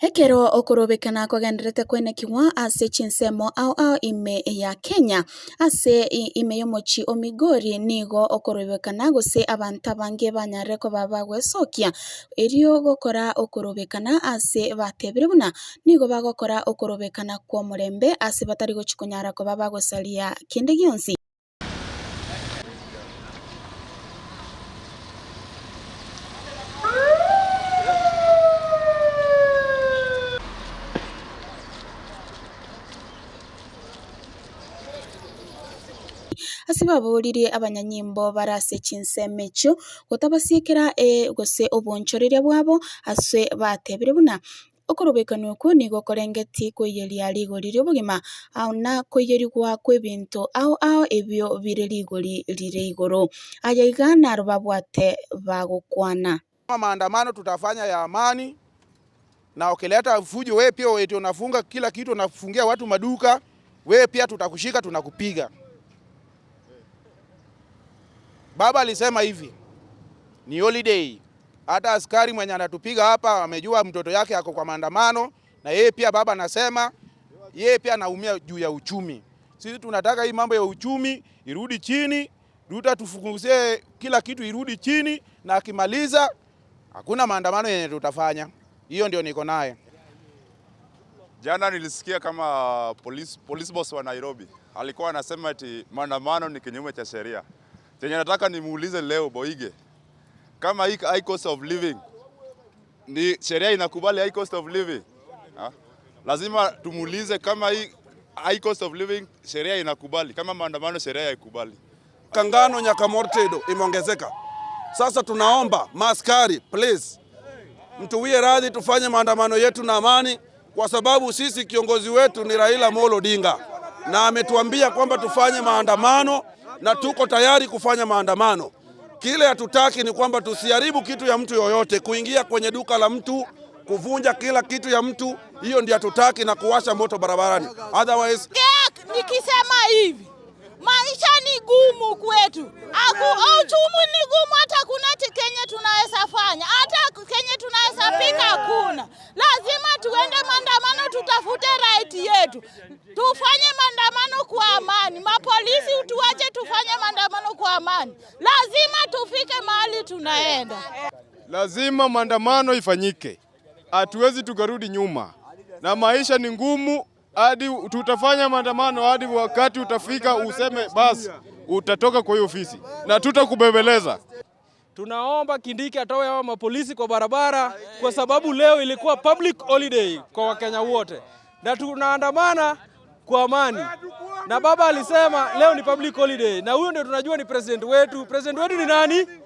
Hekero okorobekana kogenderete kwenekiwa ase chinsemo ao ime ya Kenya ase ime yomochi o Migori nigo okorobekana gose abantu abange banyare ko bagwesokia erio gokora okorobekana ase batebire buna nigo bagokora okorobekana kwa murembe ase batari gochikunyara ko bagosalia kinde gionsi. Asibaburirie abanyanyimbo barase chinsemecho gotabasiekera gose obonchorere bwabo ase batebire buna okorobekana oko nigo korengeti koyeria rigori ryobogima auna koyerigwa kwebinto ao ebyo bire rigori rire igoro ayaigana rubabwate bagokwana. Maandamano tutafanya ya amani, na ukileta fujo wewe pia wewe unafunga kila kitu, unafungia watu maduka, wewe pia tutakushika tunakupiga. Baba alisema hivi, ni holiday. Hata askari mwenye anatupiga hapa amejua mtoto yake ako kwa maandamano, na yeye pia baba anasema yeye pia anaumia juu ya uchumi. Sisi tunataka hii mambo ya uchumi irudi chini, Ruta tufunguzie kila kitu irudi chini, na akimaliza hakuna maandamano yenye tutafanya. Hiyo ndio niko naye. Jana nilisikia kama police boss wa Nairobi alikuwa anasema eti maandamano ni kinyume cha sheria. Chenye nataka nimuulize leo Boige, kama high cost of living ni sheria inakubali high cost of living, lazima tumuulize kama high cost of living sheria inakubali, kama maandamano sheria haikubali. Kangano Nyakamortedo imeongezeka. Sasa tunaomba maaskari please mtuwie radhi tufanye maandamano yetu na amani, kwa sababu sisi kiongozi wetu ni Raila Amolo Odinga na ametuambia kwamba tufanye maandamano na tuko tayari kufanya maandamano. Kile hatutaki ni kwamba tusiharibu kitu ya mtu yoyote, kuingia kwenye duka la mtu, kuvunja kila kitu ya mtu, hiyo ndio hatutaki, na kuwasha moto barabarani. Otherwise nikisema hivi, maisha ni gumu kwetu. Uchumi ni gumu, hata kuna Kenya tunaweza fanya, hata Kenya tunaweza pika hakuna. Lazima tuende maandamano, tutafute right yetu. Tufanye maandamano kwa amani. Mapolisi utuache tufanye maandamano kwa amani. Lazima tufike mahali tunaenda. Lazima maandamano ifanyike. Hatuwezi tukarudi nyuma. Na maisha ni ngumu, hadi tutafanya maandamano hadi wakati utafika useme basi utatoka kwa hiyo ofisi na tutakubembeleza. Tunaomba Kindiki atoe hao mapolisi kwa barabara, kwa sababu leo ilikuwa public holiday kwa Wakenya wote na tunaandamana kwa amani, na baba alisema leo ni public holiday, na huyo ndio tunajua ni president wetu. President wetu ni nani?